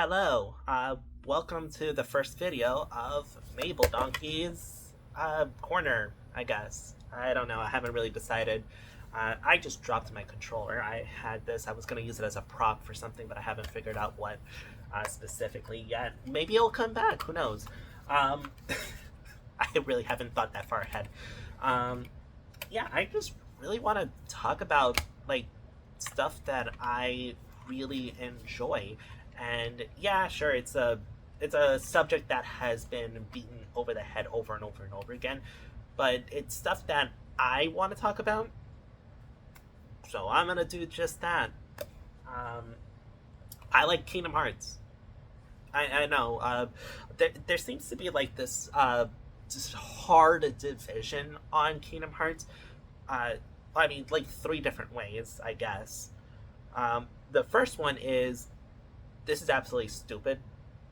Hello, welcome to the first video of Mabel Donkey's corner, I guess. I don't know, I haven't really decided. I just dropped my controller. I had this, I was going to use it as a prop for something, but I haven't figured out what specifically yet. Maybe it'll come back, who knows? Um, I really haven't thought that far ahead. Um, yeah, I just really want to talk about, like, stuff that I really enjoy. And yeah, sure, it's a subject that has been beaten over the head over and over and over again, but it's stuff that I want to talk about. So I'm gonna do just that. Um, I like Kingdom Hearts. I know. There seems to be like this just hard division on Kingdom Hearts. Uh, I mean, like three different ways, I guess. The first one is this is absolutely stupid.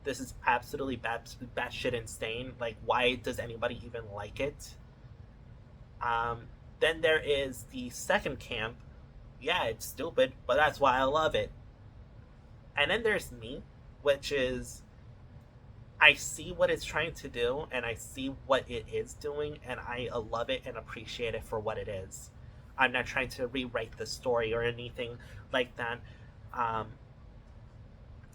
This is absolutely batshit insane. Like, why does anybody even like it? Um, then there is the second camp. Yeah, it's stupid, but that's why I love it. And then there's me, which is I see what it's trying to do and I see what it is doing, and I love it and appreciate it for what it is. I'm not trying to rewrite the story or anything like that. Um,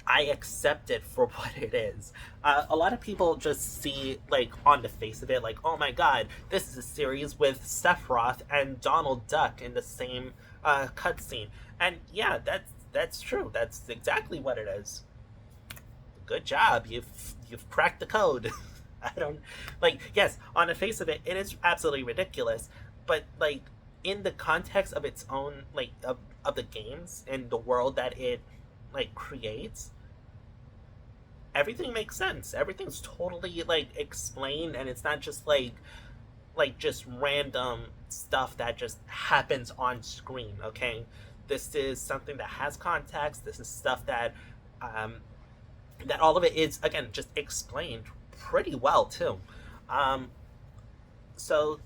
I accept it for what it is. A lot of people just see, like, on the face of it, like, oh my god, this is a series with Sephiroth and Donald Duck in the same cutscene. And yeah, that's true. That's exactly what it is. Good job. You've cracked the code. I don't like. Yes, on the face of it, it is absolutely ridiculous. But like in the context of its own, like of the games and the world that it like creates, everything makes sense. Everything's totally like explained, and it's not just like just random stuff that just happens on screen. Okay, this is something that has context. This is stuff um, that all of it is again just explained pretty well too. Um, so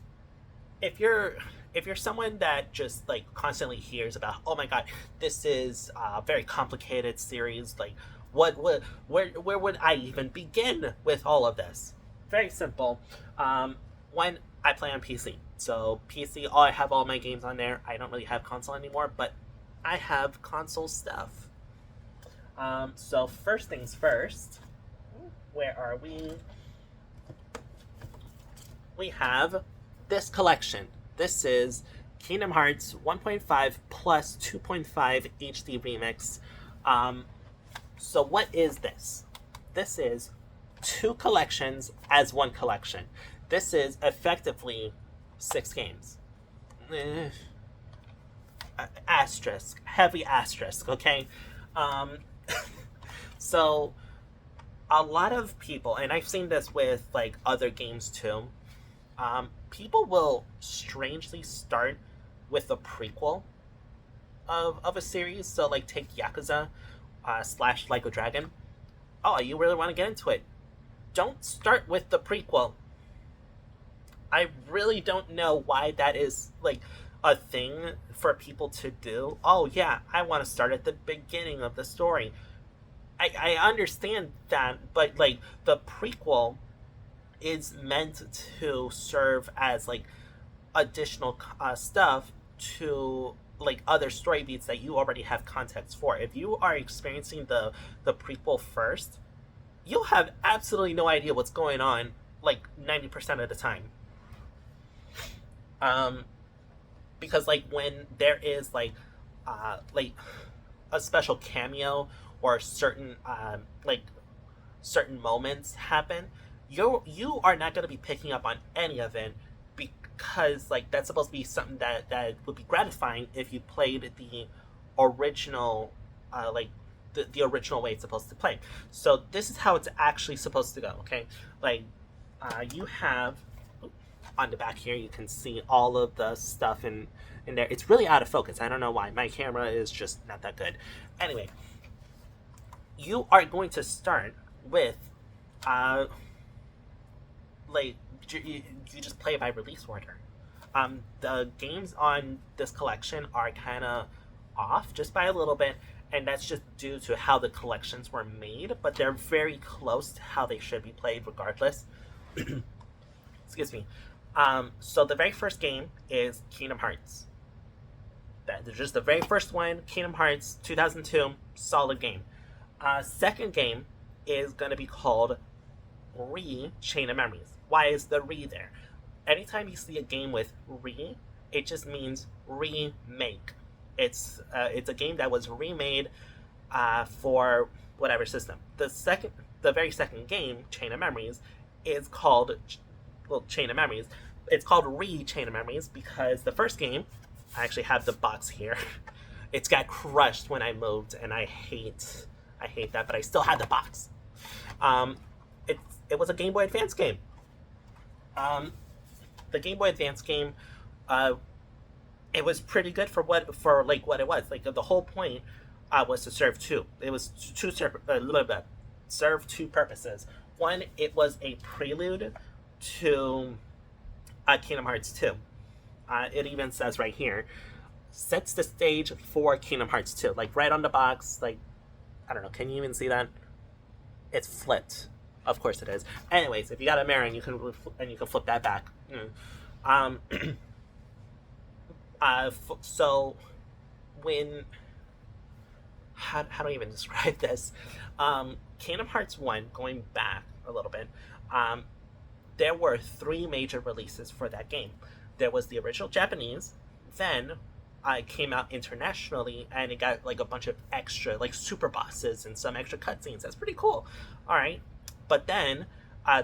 if you're someone that just like constantly hears about, oh my god, this is a very complicated series, like what would where would I even begin with all of this? Very simple. When I play on PC, so PC, I have all my games on there. I don't really have console anymore, but I have console stuff. So first things first, where are we? We have this collection. This is Kingdom Hearts 1.5 plus 2.5 HD Remix. Um, so what is this? This is two collections as one collection. This is effectively six games. Eh, asterisk, heavy asterisk. Okay. Um, so a lot of people, and I've seen this with like other games too. People will strangely start with a prequel of a series. So, like, take Yakuza slash Like a Dragon. Oh, you really want to get into it? Don't start with the prequel. I really don't know why that is, like, a thing for people to do. Oh, yeah, I want to start at the beginning of the story. I understand that, but, like, the prequel is meant to serve as like additional stuff to like other story beats that you already have context for. If you are experiencing the prequel first, you'll have absolutely no idea what's going on like 90% of the time. Um, because like when there is like a special cameo or certain moments happen, you are not going to be picking up on any of it because like that's supposed to be something that would be gratifying if you played the original like the original way it's supposed to play. So this is how it's actually supposed to go. Okay, like you have on the back here you can see all of the stuff in there. It's really out of focus. I don't know why. My camera is just not that good. Anyway, you are going to start with uh like you just play it by release order. The games on this collection are kind of off just by a little bit, and that's just due to how the collections were made, but they're very close to how they should be played regardless. Excuse me. So the very first game is Kingdom Hearts. That's just the very first one, Kingdom Hearts 2002, solid game. Second game is going to be called Re Chain of Memories. Why is the Re there? Anytime you see a game with Re, it just means remake. It's a game that was remade for whatever system. The very second game, Chain of Memories, is called Chain of Memories. It's called Re Chain of Memories because the first game, I actually have the box here. It's got crushed when I moved, and I hate that, but I still had the box. It was a Game Boy Advance game. The Game Boy Advance game, it was pretty good for what it was. Like the whole point was to serve two. It was serve two purposes. One, it was a prelude to Kingdom Hearts 2. It even says right here, sets the stage for Kingdom Hearts 2. Like right on the box, like, I don't know, can you even see that? It's flipped. Of course it is. Anyways, if you got a mirror and you can flip that back. So when how do I even describe this? Kingdom Hearts 1, going back a little bit, there were 3 major releases for that game. There was the original Japanese, then it came out internationally, and it got like a bunch of extra, like super bosses and some extra cutscenes. That's pretty cool. All right, but then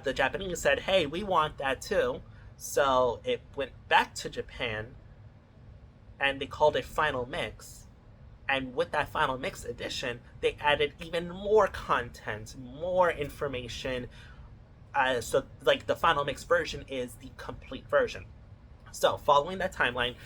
the Japanese said, "Hey, we want that too," so it went back to Japan, and they called it Final Mix. And with that Final Mix edition, they added even more content, more information. So, like, the Final Mix version is the complete version. So, following that timeline,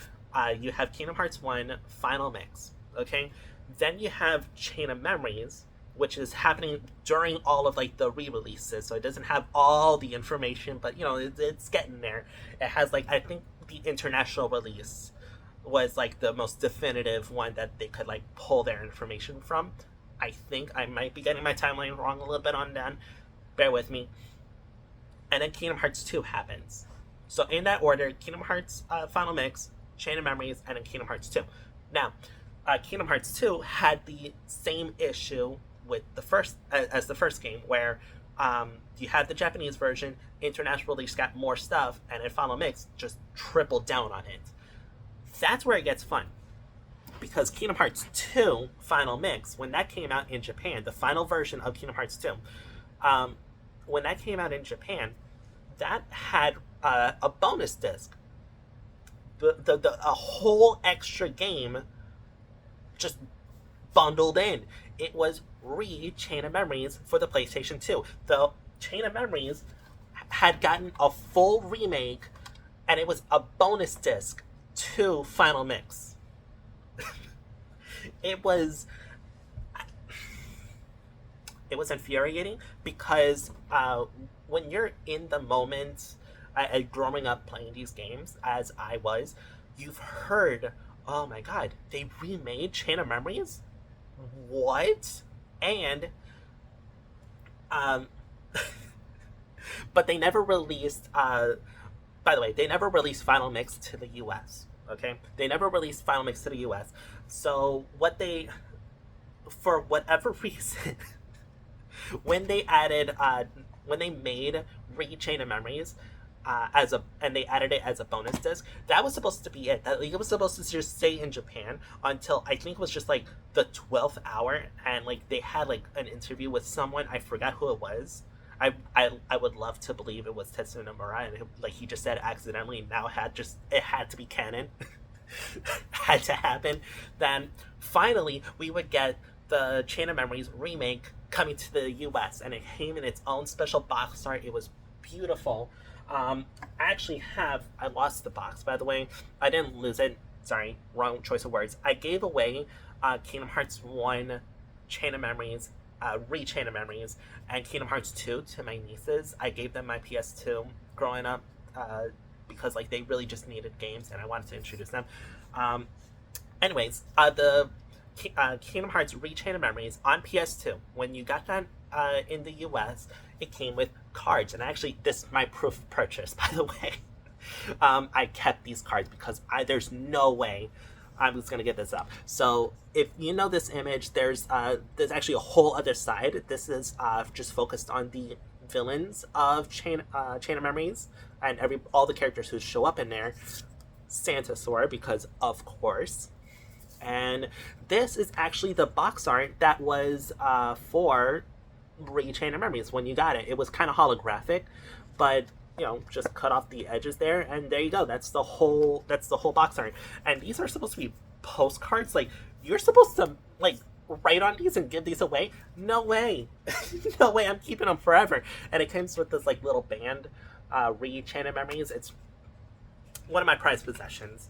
you have Kingdom Hearts 1 Final Mix, okay? Then you have Chain of Memories, which is happening during all of, like, the re-releases. So, it doesn't have all the information, but, you know, it's getting there. It has, like, I think the international release was, like, the most definitive one that they could, like, pull their information from. I think I might be getting my timeline wrong a little bit on that. Bear with me. And then Kingdom Hearts 2 happens. So in that order, Kingdom Hearts Final Mix, Chain of Memories, and then Kingdom Hearts 2. Now, Kingdom Hearts 2 had the same issue with the first as the first game, where you had the Japanese version, international release got more stuff, and then Final Mix just tripled down on it. That's where it gets fun. Because Kingdom Hearts 2 Final Mix, when that came out in Japan, the final version of Kingdom Hearts 2, when that came out in Japan, that had a bonus disc. A whole extra game just bundled in. It was Re Chain of Memories for the PlayStation 2. The Chain of Memories had gotten a full remake, and it was a bonus disc to Final Mix. It was infuriating because when you're in the moment, growing up playing these games as I was, you've heard, oh my god, they remade Chain of Memories? What? And but they never released by the way, they never released Final Mix to the US. Okay? They never released Final Mix to the US. So for whatever reason, when they made Re Chain of Memories and they added it as a bonus disc, that was supposed to be it. It was supposed to just stay in Japan until I think it was just like the 12th hour, and like they had like an interview with someone. I forgot who it was. I would love to believe it was Tetsuya Nomura, and like he just said accidentally. Now it had to be canon. Had to happen. Then finally we would get the Chain of Memories remake coming to the US, and it came in its own special box art. It was beautiful. I lost the box, by the way. I didn't lose it. Sorry, wrong choice of words. I gave away Kingdom Hearts 1 Chain of Memories, Re Chain of Memories, and Kingdom Hearts 2 to my nieces. I gave them my PS2 growing up because like they really just needed games, and I wanted to introduce them. Anyways, the Kingdom Hearts Rechain of Memories on PS2. When you got that in the US, it came with cards. And actually, this is my proof of purchase, by the way. I kept these cards because there's no way I was gonna get this up. So if you know this image, there's actually a whole other side. This is just focused on the villains of Chain of Memories and all the characters who show up in there. Santa Sora, because of course. And this is actually the box art that was for Rechain of Memories when you got it. It was kind of holographic, but just cut off the edges there, and there you go. That's the whole box art. And these are supposed to be postcards. Like, you're supposed to write on these and give these away? No way. No way. I'm keeping them forever. And it comes with this little band, Rechain of Memories. It's one of my prized possessions.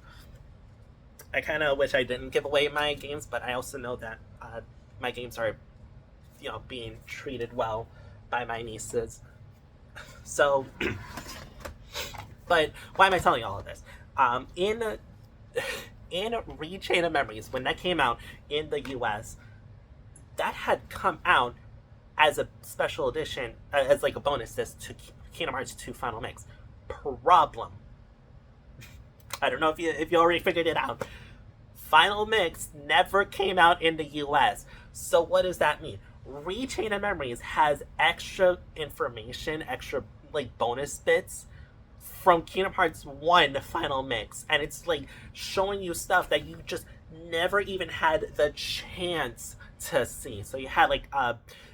I kind of wish I didn't give away my games, but I also know that my games are, being treated well by my nieces. So, but why am I telling you all of this? In Rechain of Memories, when that came out in the US, that had come out as a special edition, as a bonus disc to Kingdom Hearts 2 Final Mix. Problem. I don't know if you already figured it out. Final Mix never came out in the US. So what does that mean? Rechain of Memories has extra information, extra bonus bits from Kingdom Hearts 1 Final Mix, and it's showing you stuff that you just never even had the chance to see. So you had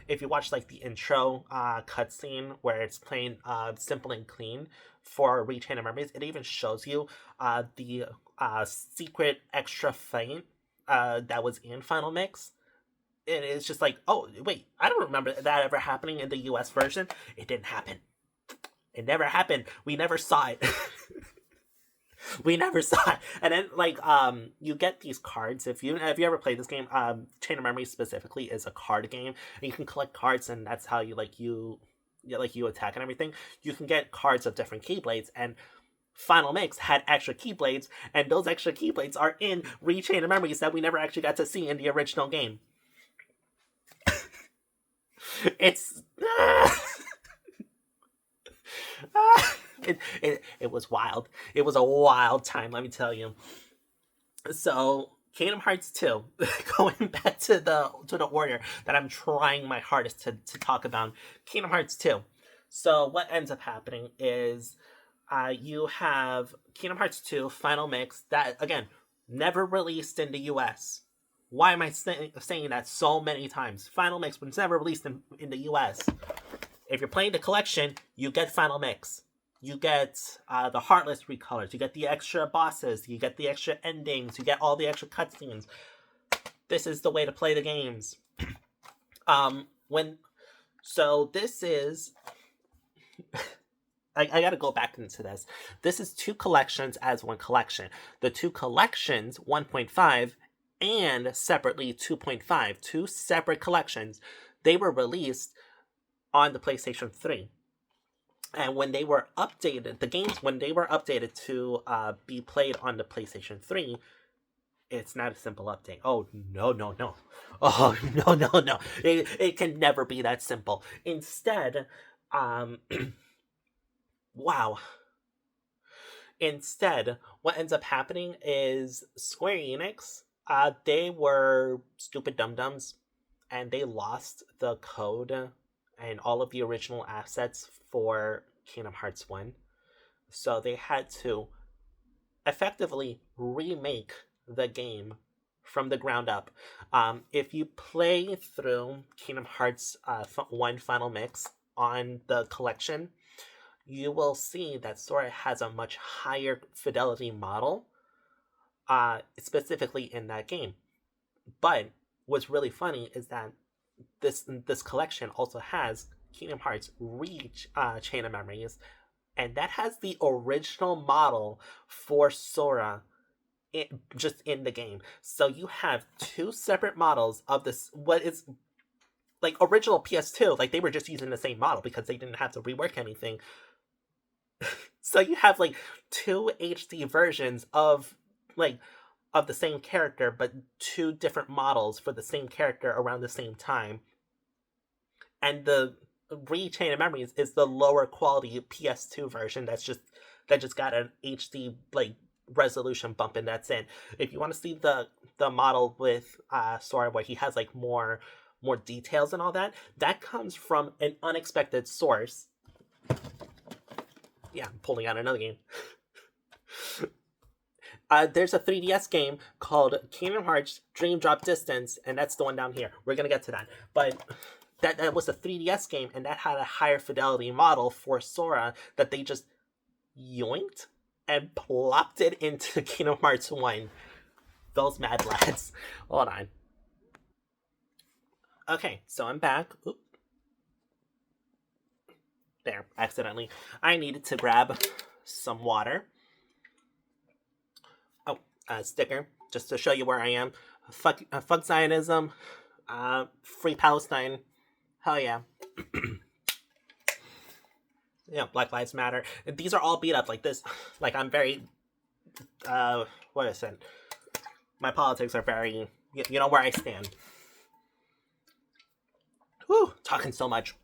if you watch the intro cutscene where it's playing Simple and Clean for Rechain of Memories, it even shows you the secret extra fight that was in Final Mix. And it's just oh, wait, I don't remember that ever happening in the US version. It didn't happen. It never happened. We never saw it. We never saw it. And then you get these cards. If you ever played this game, Chain of Memories specifically is a card game. And you can collect cards, and that's how you you attack and everything. You can get cards of different Keyblades, and Final Mix had extra Keyblades, and those extra Keyblades are in Rechain of Memories that we never actually got to see in the original game. It's it was wild. It was a wild time, let me tell you. So Kingdom Hearts 2, going back to the order that I'm trying my hardest to talk about. Kingdom Hearts 2. So what ends up happening is you have Kingdom Hearts 2 Final Mix that, again, never released in the US. Why am I saying that so many times? Final Mix was never released in the US. If you're playing the collection, you get Final Mix. You get the Heartless recolors. You get the extra bosses. You get the extra endings. You get all the extra cutscenes. This is the way to play the games. So this is... I gotta go back into this. This is 2 collections as 1 collection. The 2 collections, 1.5... and separately 2.5, 2 separate collections, they were released on the PlayStation 3. And when they were updated, the games, when they were updated to be played on the PlayStation 3, it's not a simple update. Oh, no. Oh, no. It can never be that simple. Instead, wow. Instead, what ends up happening is Square Enix, they were stupid dum-dums, and they lost the code and all of the original assets for Kingdom Hearts 1. So they had to effectively remake the game from the ground up. If you play through Kingdom Hearts 1 Final Mix on the collection, you will see that Sora has a much higher fidelity model, specifically in that game. But what's really funny is that this collection also has Kingdom Hearts Chain of Memories, and that has the original model for Sora just in the game. So you have 2 separate models of this, what is original PS2, they were just using the same model because they didn't have to rework anything. So you have 2 HD versions of of the same character, but two different models for the same character around the same time. And the Re-Chain of Memories is the lower quality PS2 version that just got an HD like resolution bump, and that's it. If you want to see the model with Sora where he has like more details and all that, that comes from an unexpected source. Yeah, I'm pulling out another game. There's a 3DS game called Kingdom Hearts Dream Drop Distance, and that's the one down here. We're gonna get to that, but that was a 3DS game, and that had a higher fidelity model for Sora that they just yoinked and plopped it into Kingdom Hearts 1. Those mad lads. Hold on. Okay, so I'm back. Oop. There, accidentally. I needed to grab some water. Oh, a sticker, just to show you where I am. Fuck Zionism. Free Palestine. Hell yeah. Yeah, Black Lives Matter. These are all beat up like this. Like, I'm very... what is it? My politics are very... You know where I stand. Whew, talking so much.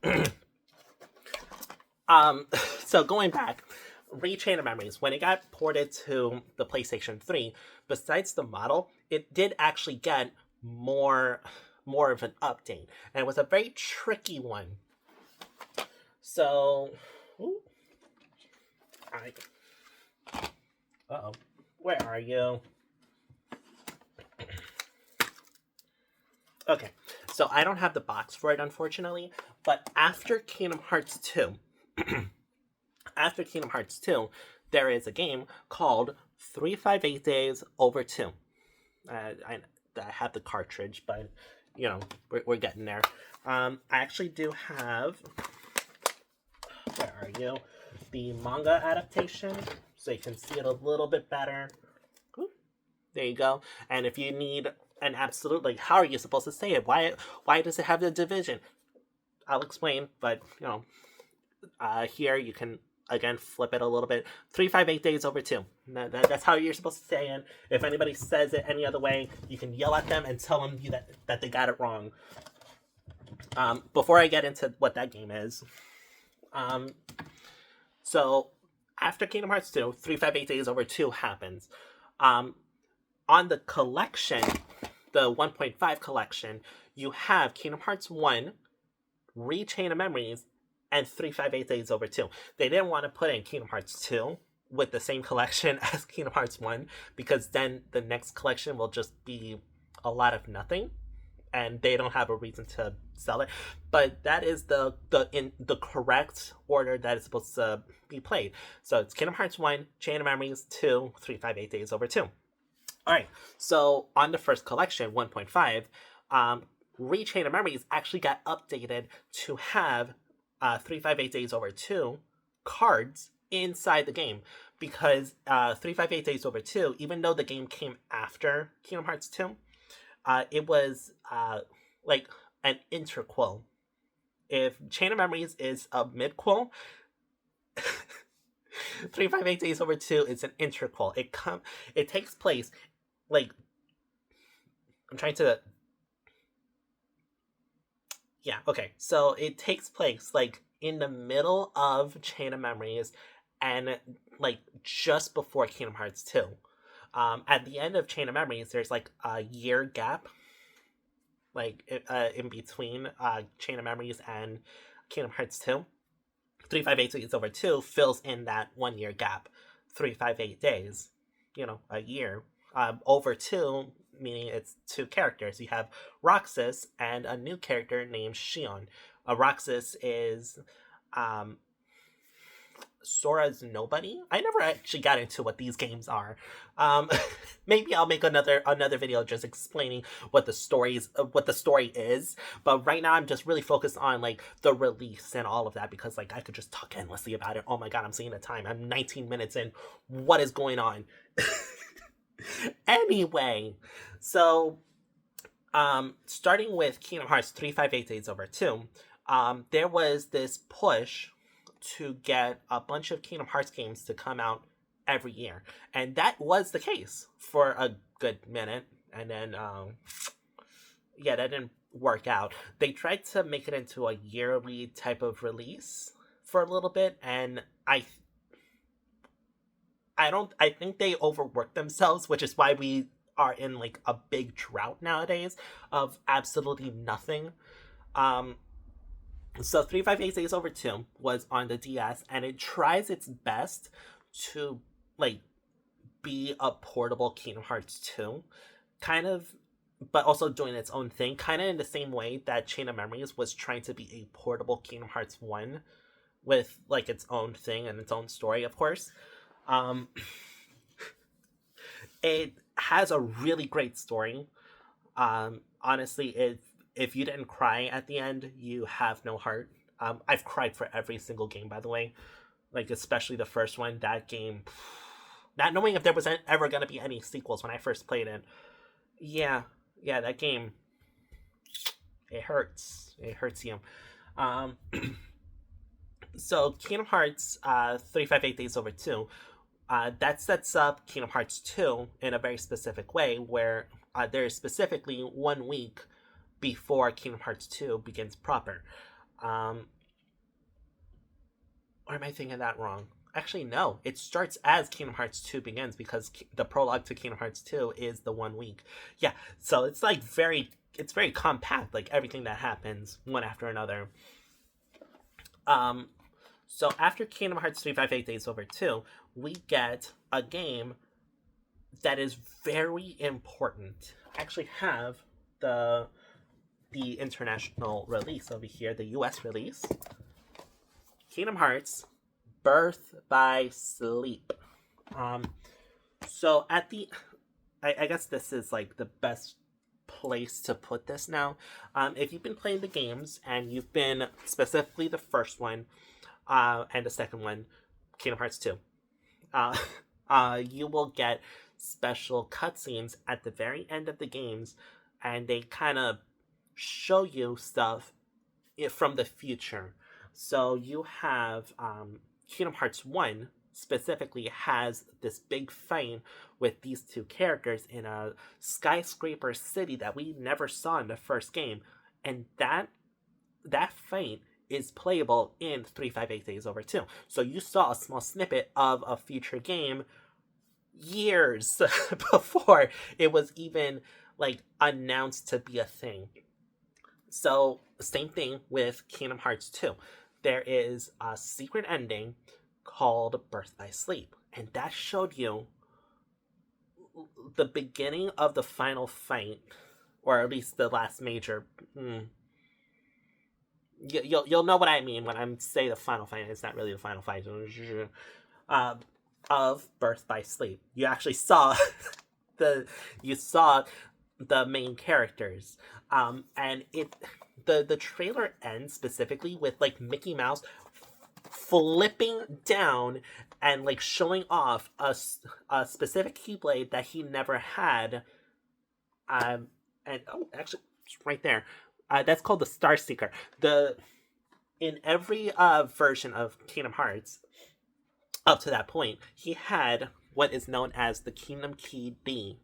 So going back, Re-Chain of Memories, when it got ported to the PlayStation 3, besides the model, it did actually get more of an update, and it was a very tricky one. So, uh-oh, where are you? Okay, so I don't have the box for it, unfortunately, but after Kingdom Hearts 2, there is a game called 358 Days Over 2. I have the cartridge, but, you know, we're getting there. I actually do have, where are you? The manga adaptation, so you can see it a little bit better. Ooh, there you go. And if you need an absolute, like, how are you supposed to say it? Why does it have the division? I'll explain, but, you know, here you can, again, flip it a little bit. 358 Days Over 2. That's how you're supposed to say it. If anybody says it any other way, you can yell at them and tell them that they got it wrong. Before I get into what that game is, so after Kingdom Hearts 2, 358 Days Over 2 happens. On the collection, the 1.5 collection, you have Kingdom Hearts 1, Re-Chain of Memories, and 358 Days Over 2. They didn't want to put in Kingdom Hearts 2 with the same collection as Kingdom Hearts 1, because then the next collection will just be a lot of nothing, and they don't have a reason to sell it. But that is in the correct order that is supposed to be played. So it's Kingdom Hearts 1, Chain of Memories, 2, 358 Days Over 2. Alright, so on the first collection, 1.5, Re-Chain of Memories actually got updated to have 358 Days Over 2 cards inside the game, because 358 Days Over 2, even though the game came after Kingdom Hearts 2, it was like an interquel. If Chain of Memories is a midquel, 358 Days Over 2 is an interquel. It takes place, like, I'm trying to... Yeah, okay. So it takes place, like, in the middle of Chain of Memories and, like, just before Kingdom Hearts 2. At the end of Chain of Memories, there's, like, a year gap, like, in between Chain of Memories and Kingdom Hearts 2. 358 Days Over 2 fills in that 1 year gap. 358 days, you know, a year. Over 2, meaning it's two characters. You have Roxas and a new character named Xion. Roxas is Sora's nobody. I never actually got into what these games are. Maybe I'll make another video just explaining what the story is. But right now I'm just really focused on like the release and all of that, because like I could just talk endlessly about it. Oh my god, I'm seeing the time. I'm 19 minutes in. What is going on? Anyway, so starting with Kingdom Hearts 358 Days Over 2, there was this push to get a bunch of Kingdom Hearts games to come out every year. And that was the case for a good minute, and then yeah, that didn't work out. They tried to make it into a yearly type of release for a little bit, and I think they overworked themselves, which is why we are in like a big drought nowadays of absolutely nothing. Um, so 358 Days Over 2 was on the DS, and it tries its best to like be a portable Kingdom Hearts 2, kind of, but also doing its own thing, kind of in the same way that Chain of Memories was trying to be a portable Kingdom Hearts 1 with like its own thing and its own story, of course. Um, it has a really great story. Honestly, if you didn't cry at the end, you have no heart. I've cried for every single game, by the way, like especially the first one. That game, not knowing if there was ever going to be any sequels when I first played it. Yeah, yeah, that game, it hurts. It hurts you. Um, so Kingdom Hearts 358 Days Over 2, that sets up Kingdom Hearts 2 in a very specific way where there's specifically 1 week before Kingdom Hearts 2 begins proper. Um, or am I thinking that wrong? Actually, no. It starts as Kingdom Hearts 2 begins because the prologue to Kingdom Hearts 2 is the 1 week. Yeah, so it's like it's very compact, like everything that happens one after another. Um, so after Kingdom Hearts 358 Days Over 2, we get a game that is very important. I actually have the international release over here, the US release. Kingdom Hearts Birth by Sleep. So at the I guess this is like the best place to put this now. If you've been playing the games and you've been specifically the first one and the second one, Kingdom Hearts 2, you will get special cutscenes at the very end of the games, and they kind of show you stuff from the future. So you have Kingdom Hearts 1 specifically has this big fight with these two characters in a skyscraper city that we never saw in the first game, and that fight is playable in 358 Days Over 2. So you saw a small snippet of a future game years before it was even like announced to be a thing. So same thing with Kingdom Hearts 2. There is a secret ending called Birth by Sleep, and that showed you the beginning of the final fight, or at least the last major. You'll know what I mean when I say the final fight. It's not really the final fight. Of Birth by Sleep, you actually saw the main characters, and the trailer ends specifically with like Mickey Mouse flipping down and like showing off a specific keyblade that he never had, and actually it's right there. That's called the Star Seeker. In every version of Kingdom Hearts up to that point, he had what is known as the Kingdom Key D.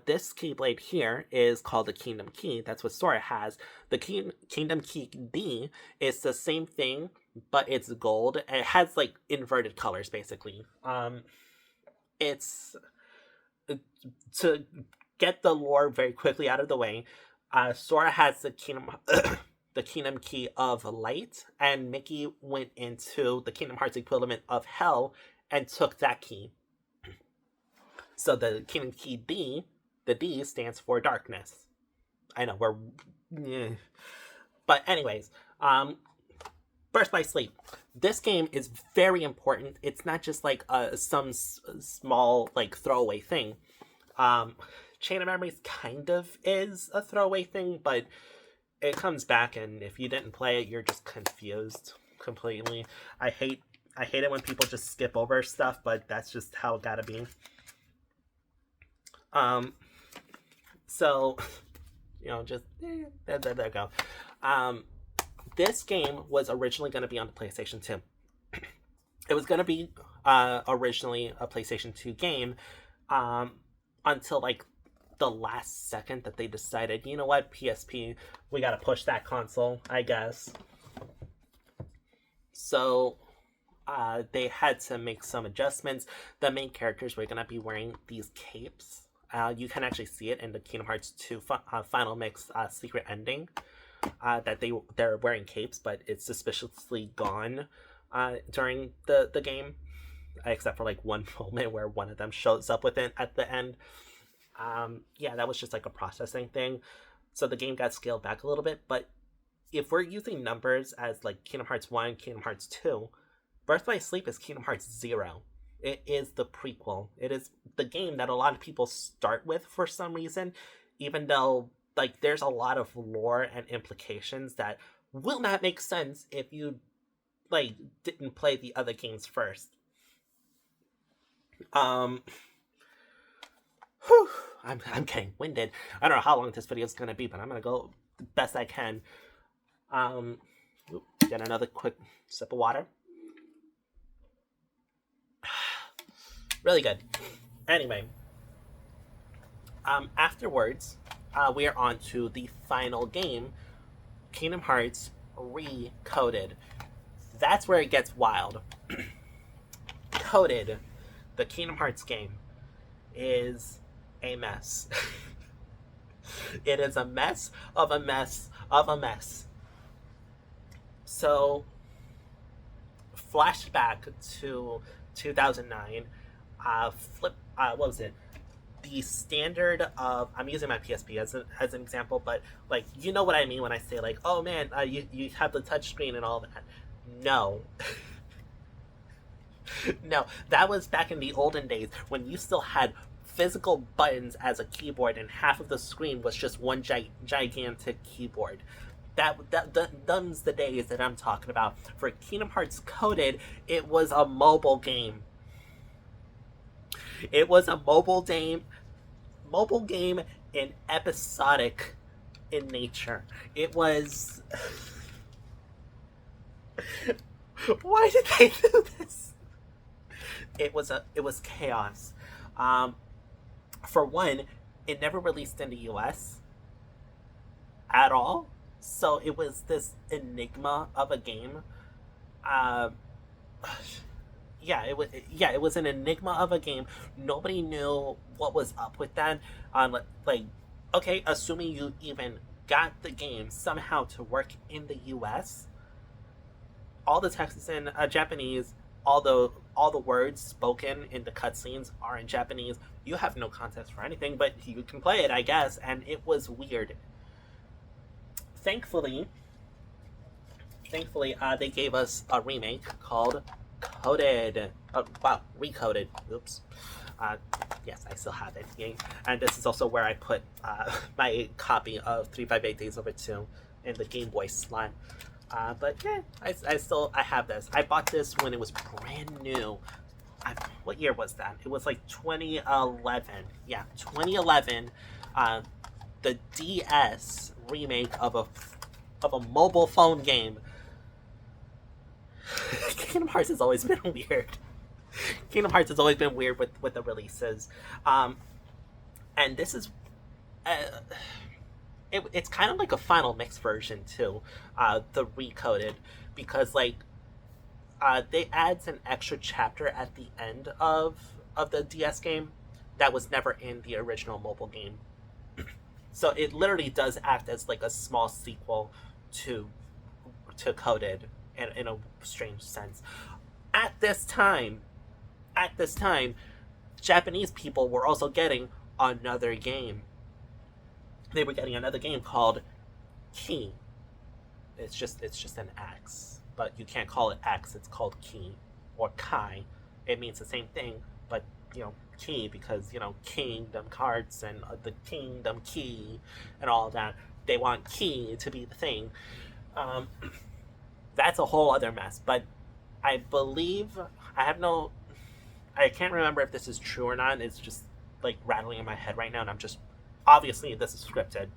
This Keyblade here is called the Kingdom Key. That's what Sora has. The Kingdom Key D is the same thing, but it's gold. It has like inverted colors, basically. It's to get the lore very quickly out of the way. Sora has the Kingdom Key of Light, and Mickey went into the Kingdom Hearts equivalent of Hell and took that key. So the Kingdom Key D, the D stands for darkness. I know, but anyways, Birth by Sleep. This game is very important. It's not just like some small like throwaway thing. Chain of Memories kind of is a throwaway thing, but it comes back, and if you didn't play it, you're just confused completely. I hate it when people just skip over stuff, but that's just how it gotta be. So, just there you go. This game was originally going to be on the PlayStation 2. It was going to be originally a PlayStation 2 game until like the last second that they decided, you know what, PSP, we gotta push that console, I guess. So they had to make some adjustments. The main characters were gonna be wearing these capes. You can actually see it in the Kingdom Hearts 2 Final Mix secret ending. That they're wearing capes, but it's suspiciously gone during the game, except for like one moment where one of them shows up with it at the end. Yeah, that was just like a processing thing. So the game got scaled back a little bit, but if we're using numbers as like Kingdom Hearts 1, Kingdom Hearts 2, Birth by Sleep is Kingdom Hearts 0. It is the prequel. It is the game that a lot of people start with for some reason, even though like there's a lot of lore and implications that will not make sense if you like didn't play the other games first. Whew, I'm getting winded. I don't know how long this video is gonna be, but I'm gonna go the best I can. Get another quick sip of water. Really good. Anyway, afterwards, we are on to the final game, Kingdom Hearts Recoded. That's where it gets wild. Coded, the Kingdom Hearts game, is a mess. It is a mess of a mess of a mess. So, flashback to 2009. What was it? The standard of, I'm using my PSP as an example, but like you know what I mean when I say like, oh man, you have the touchscreen and all that. No. No, that was back in the olden days when you still had physical buttons as a keyboard and half of the screen was just one gigantic keyboard. Them's the days that I'm talking about. For Kingdom Hearts Coded, it was a mobile game. It was a mobile game and episodic in nature. It was. Why did they do this? It was chaos. For one, it never released in the US at all, so it was this enigma of a game. It was an enigma of a game. Nobody knew what was up with that. Like, okay, assuming you even got the game somehow to work in the US, all the text is in Japanese. All the words spoken in the cutscenes are in Japanese. You have no context for anything, but you can play it, I guess, and it was weird. Thankfully, they gave us a remake called Coded. Recoded. Oops. Yes, I still have it. Yay. And this is also where I put my copy of 358 Days Over 2 in the Game Boy slot. But yeah, I have this. I bought this when it was brand new. What year was that? It was like 2011. Yeah, 2011. The DS remake of a mobile phone game. Kingdom Hearts has always been weird. Kingdom Hearts has always been weird with the releases. And this is. It's kind of like a Final Mix version too, the Recoded, because like they adds an extra chapter at the end of the DS game that was never in the original mobile game. So it literally does act as like a small sequel to Coded in a strange sense. At this time, Japanese people were also getting another game. They were getting another game called Key. It's just an X, but you can't call it X. It's called Key or Kai. It means the same thing, but Key, because Kingdom Hearts and the Kingdom Key and all that. They want Key to be the thing. That's a whole other mess. But I believe I can't remember if this is true or not. It's just like rattling in my head right now, and I'm just. Obviously, this is scripted.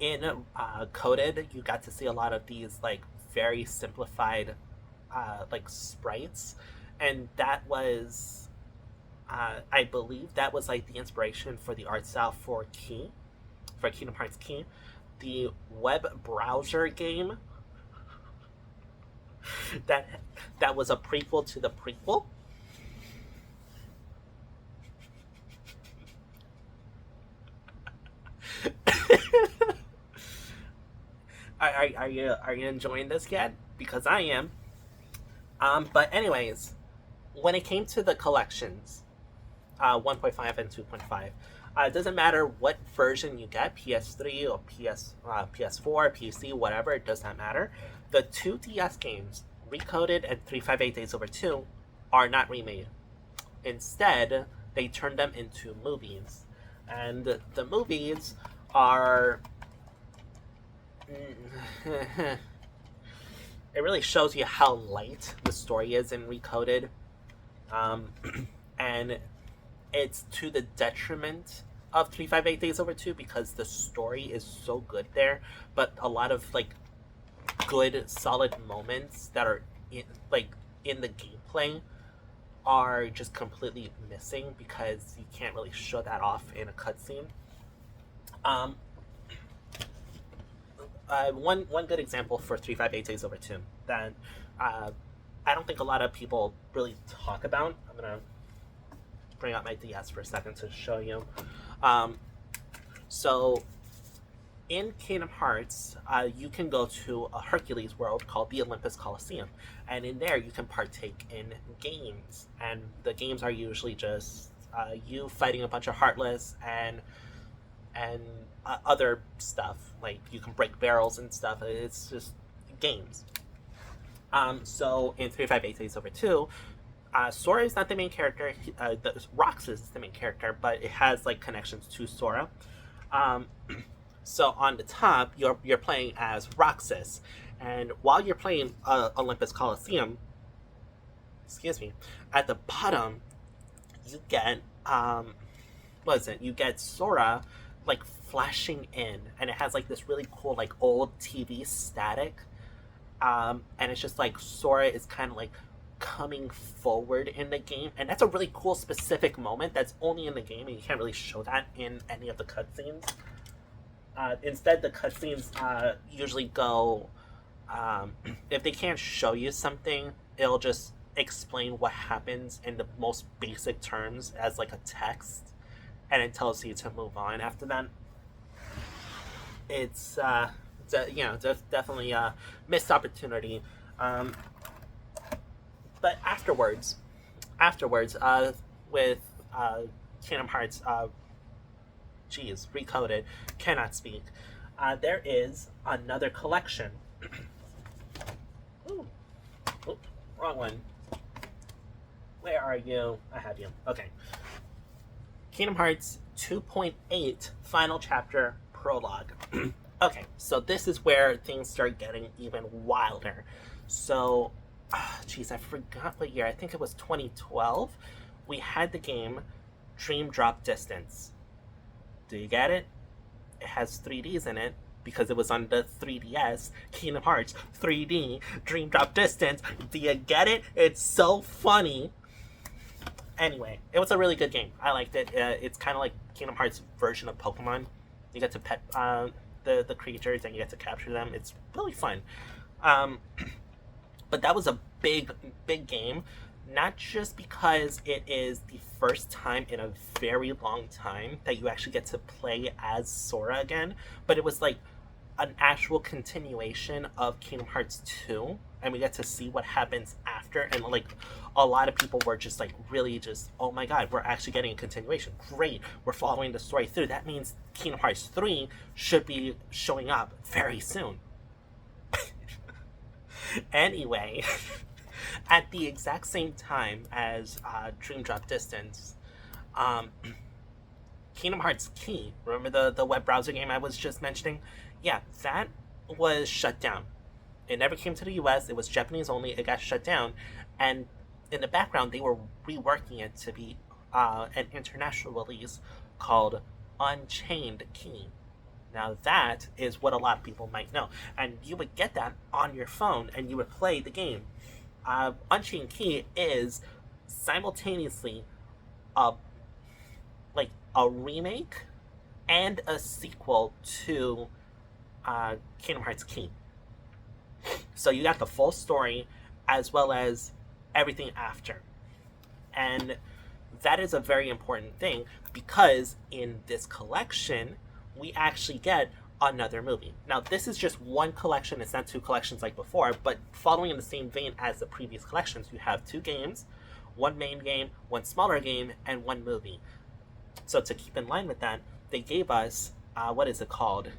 In Coded, you got to see a lot of these like very simplified like sprites, and that was I believe that was like the inspiration for the art style for Kingdom Hearts Key, the web browser game that that was a prequel to the prequel. Are you enjoying this yet? Because I am. But anyways, when it came to the collections, 1.5 and 2.5, it doesn't matter what version you get, PS3 or PS4, PC, whatever, it does not matter. The two DS games, Recoded and 358 Days Over 2, are not remade. Instead, they turned them into movies. And the movies are it really shows you how light the story is in Recoded, um, and it's to the detriment of 358 Days Over 2 because the story is so good there, but a lot of like good solid moments that are in the gameplay are just completely missing because you can't really show that off in a cutscene. Um, one good example for 358 Days Over 2 that I don't think a lot of people really talk about. I'm gonna bring out my DS for a second to show you. So in Kingdom Hearts, you can go to a Hercules world called the Olympus Coliseum, and in there you can partake in games, and the games are usually just you fighting a bunch of Heartless and other stuff, like you can break barrels and stuff. It's just games. So in 358 Days Over 2, Sora is not the main character. Roxas is the main character, but it has like connections to Sora. So on the top, you're playing as Roxas, and while you're playing Olympus Coliseum, excuse me, at the bottom you get what is it? You get Sora like flashing in, and it has like this really cool like old TV static, and it's just like Sora is kind of like coming forward in the game, and that's a really cool specific moment that's only in the game, and you can't really show that in any of the cutscenes. Instead, the cutscenes usually go, if they can't show you something, it'll just explain what happens in the most basic terms as like a text, and it tells you to move on after that. It's definitely a missed opportunity. But afterwards, with Kingdom Hearts, Recoded, cannot speak. There is another collection. Ooh, wrong one. Where are you? I have you. Okay. Kingdom Hearts 2.8 Final Chapter Prologue. Okay, so this is where things start getting even wilder. So, I forgot what year. I think it was 2012. We had the game Dream Drop Distance. Do you get it? It has 3Ds in it because it was on the 3DS. Kingdom Hearts 3D Dream Drop Distance. Do you get it? It's so funny. Anyway, it was a really good game. I liked it. It's kind of like Kingdom Hearts version of Pokemon. You get to pet the creatures and you get to capture them. It's really fun. But that was a big game. Not just because it is the first time in a very long time that you actually get to play as Sora again, but it was like an actual continuation of Kingdom Hearts 2, and we get to see what happens after, and like a lot of people were just like really just, oh my god, we're actually getting a continuation. Great, we're following the story through. That means Kingdom Hearts 3 should be showing up very soon. Anyway, at the exact same time as Dream Drop Distance, Kingdom Hearts Key, remember the web browser game I was just mentioning? Yeah, that was shut down. It never came to the US, it was Japanese only, it got shut down, and in the background they were reworking it to be an international release called Unchained Key. Now that is what a lot of people might know, and you would get that on your phone and you would play the game. Unchained Key is simultaneously a a remake and a sequel to Kingdom Hearts Key. So you got the full story as well as everything after. And that is a very important thing because in this collection, we actually get another movie. Now, this is just one collection, it's not two collections like before, but following in the same vein as the previous collections, you have two games, one main game, one smaller game, and one movie. So to keep in line with that, they gave us, what is it called?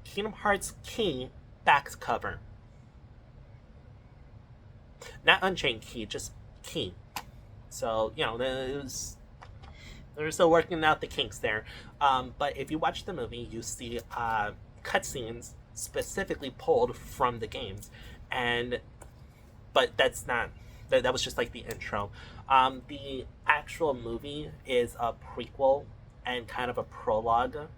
Kingdom Hearts Key back cover. Not Unchained Key, just Key. So, they're still working out the kinks there. But if you watch the movie, you see cutscenes specifically pulled from the games. But that's not... That was just like the intro. The actual movie is a prequel and kind of a prologue.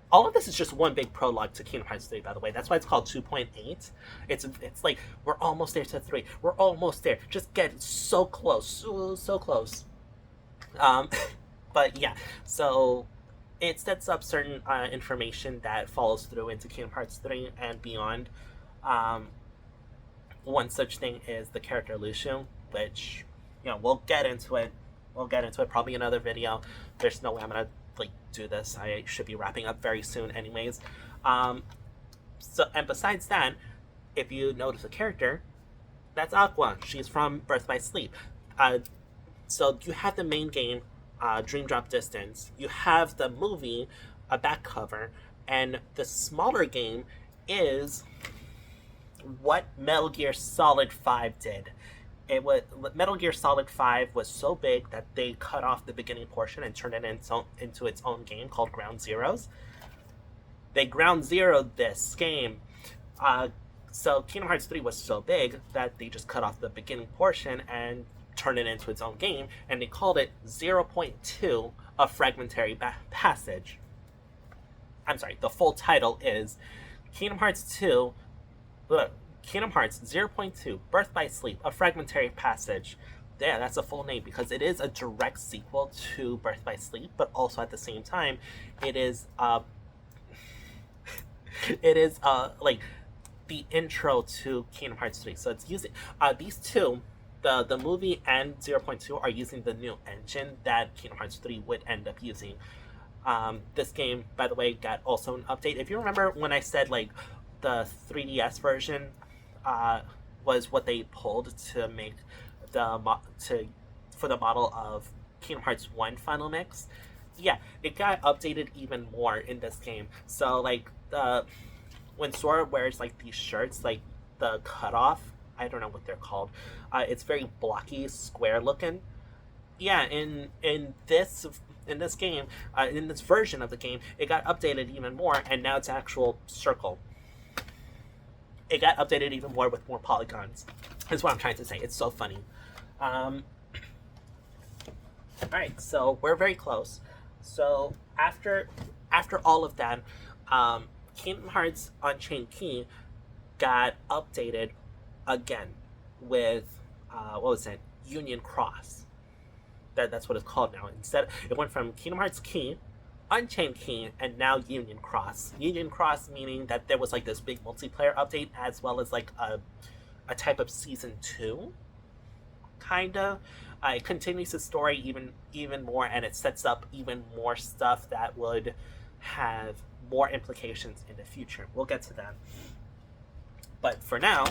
All of this is just one big prologue to Kingdom Hearts 3, by the way. That's why it's called 2.8. It's like, we're almost there to 3. We're almost there. Just get so close. So close. But yeah, so it sets up certain information that follows through into Kingdom Hearts 3 and beyond. One such thing is the character Lucio, which, we'll get into it. Probably another video. There's no way I'm gonna do this. I should be wrapping up very soon anyways. And besides that, if you notice a character, that's Aqua. She's from Birth by Sleep. So you have the main game, Dream Drop Distance. You have the movie, a back cover, and the smaller game is what Metal Gear Solid 5 did. Metal Gear Solid 5 was so big that they cut off the beginning portion and turned it into its own game called Ground Zeroes. They ground zeroed this game. So Kingdom Hearts 3 was so big that they just cut off the beginning portion and turned it into its own game, and they called it 0.2, A Fragmentary Passage. I'm sorry, the full title is Kingdom Hearts 0.2, Birth by Sleep, A Fragmentary Passage. Yeah, that's a full name because it is a direct sequel to Birth by Sleep, but also at the same time, it is the intro to Kingdom Hearts 3. So it's using these two, the movie and 0.2 are using the new engine that Kingdom Hearts 3 would end up using. This game, by the way, got also an update. If you remember when I said the 3DS version was what they pulled to make for the model of Kingdom Hearts 1 Final Mix. Yeah, it got updated even more in this game. So when Sora wears these shirts, the cutoff, I don't know what they're called. It's very blocky, square looking. Yeah, in this game, in this version of the game, it got updated even more, and now it's actual circle. It got updated even more with more polygons. Is what I'm trying to say. It's so funny. Alright, so we're very close. So after all of that, Kingdom Hearts Unchained Key got updated again with Union Cross. That's what it's called now. Instead, it went from Kingdom Hearts Key, Unchained Key, and now Union Cross. Union Cross meaning that there was this big multiplayer update as well as a type of season 2, kinda. It continues the story even more, and it sets up even more stuff that would have more implications in the future. We'll get to that. But for now,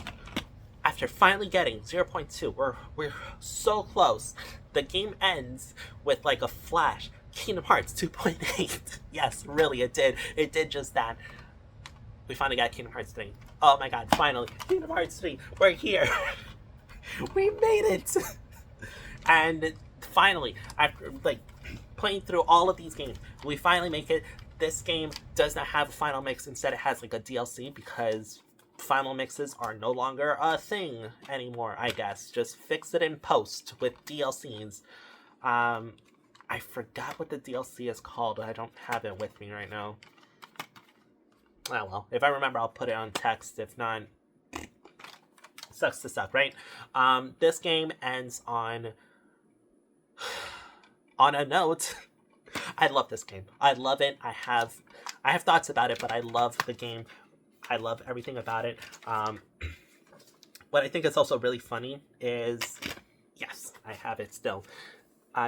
after finally getting 0.2, we're so close. The game ends with a flash. Kingdom Hearts 2.8. Yes, really, it did. It did just that. We finally got Kingdom Hearts 3. Oh my god, finally. Kingdom Hearts 3. We're here. We made it. And finally, after playing through all of these games, we finally make it. This game does not have a final mix. Instead, it has a DLC because final mixes are no longer a thing anymore, I guess. Just fix it in post with DLCs. I forgot what the DLC is called. I don't have it with me right now. Oh well, if I remember, I'll put it on text. If not, sucks to suck, right? This game ends on on a note, I love this game. I love it. I have thoughts about it, but I love the game. I love everything about it. What I think is also really funny is, yes, I have it still.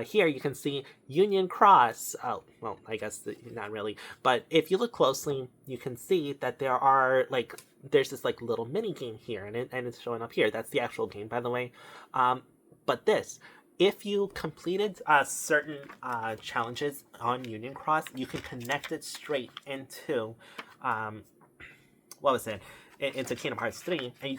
Here you can see Union Cross. Oh, well, I guess not really. But if you look closely, you can see that there's this like little mini game here, and it's showing up here. That's the actual game, by the way. But if you completed certain challenges on Union Cross, you can connect it straight into what was it? Into Kingdom Hearts 3, and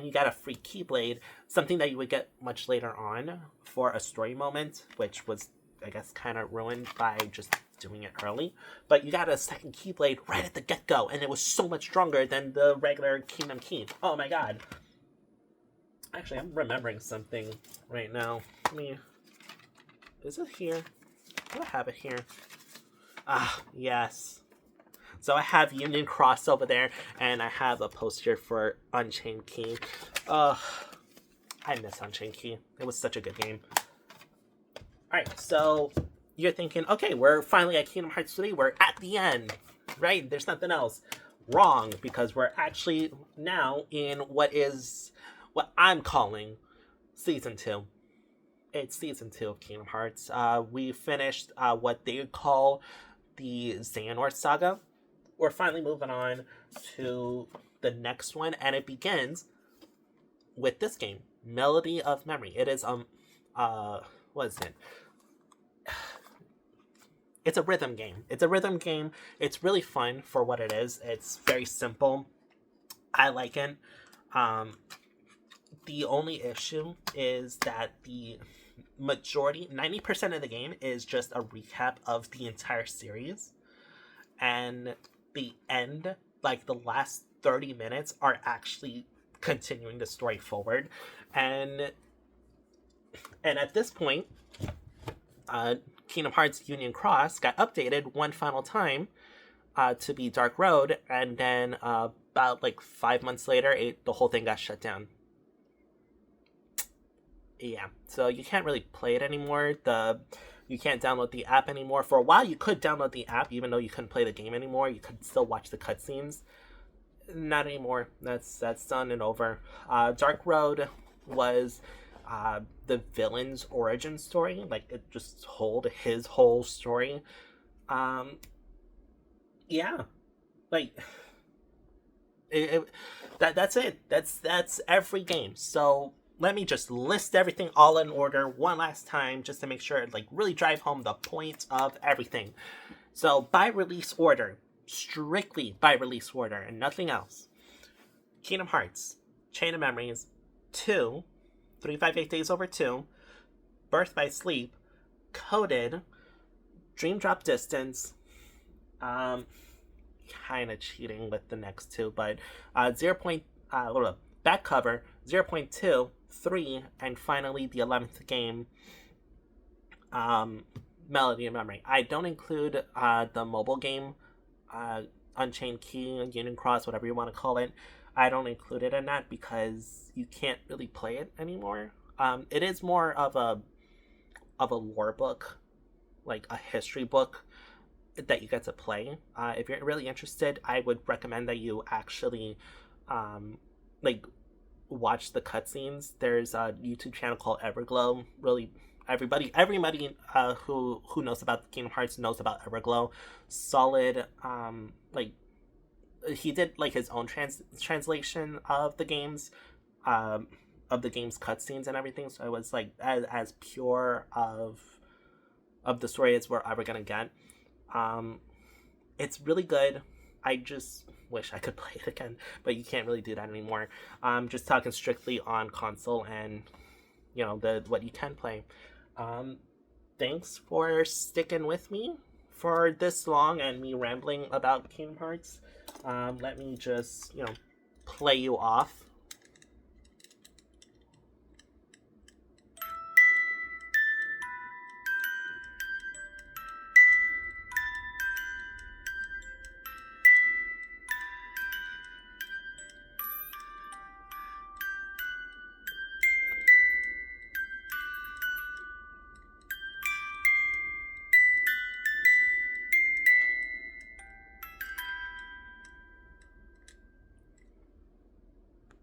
you got a free Keyblade, something that you would get much later on for a story moment, which was, I guess, kind of ruined by just doing it early. But you got a second Keyblade right at the get-go, and it was so much stronger than the regular Kingdom Key. Oh my god. Actually, I'm remembering something right now. Is it here? Do I have it here? Ah, yes. So I have Union Cross over there, and I have a poster for Unchained Key. I miss Unchained Key. It was such a good game. Alright, so you're thinking, okay, we're finally at Kingdom Hearts 3. We're at the end, right? There's nothing else. Wrong, because we're actually now in what I'm calling Season 2. It's Season 2 of Kingdom Hearts. We finished what they would call the Xehanort Saga. We're finally moving on to the next one, and it begins with this game, Melody of Memory. It is what is it? It's a rhythm game. It's really fun for what it is. It's very simple. I like it. The only issue is that the majority, 90% of the game is just a recap of the entire series, and the end, like the last 30 minutes, are actually continuing the story forward. And at this point, Kingdom Hearts Union Cross got updated one final time to be Dark Road, and then about like 5 months later, the whole thing got shut down. Yeah, so you can't really play it anymore. You can't download the app anymore. For a while, you could download the app, even though you couldn't play the game anymore. You could still watch the cutscenes. Not anymore. That's done and over. Dark Road was the villain's origin story. Like, it just told his whole story. Yeah. Like, that's it. That's every game. So let me just list everything all in order one last time, just to make sure, like, really drive home the point of everything. So, by release order, strictly by release order and nothing else. Kingdom Hearts, Chain of Memories, 2, 358 Days Over 2, Birth by Sleep, Coded, Dream Drop Distance, kind of cheating with the next two, but back cover, 0.2, 3, and finally the 11th game, Melody of Memory. I don't include the mobile game, Unchained Key, Union Cross, whatever you want to call it. I don't include it in that because you can't really play it anymore. It is more of a lore book, like a history book that you get to play. If you're really interested, I would recommend that you actually watch the cutscenes. There's a YouTube channel called Everglow. Really, everybody who knows about Kingdom Hearts knows about Everglow. Solid. He did like his own translation of the games, cutscenes and everything. So it was like as pure of the story as we're ever gonna get. It's really good. I just wish I could play it again, but you can't really do that anymore. I'm just talking strictly on console and, what you can play. Thanks for sticking with me for this long and me rambling about Kingdom Hearts. Let me just, play you off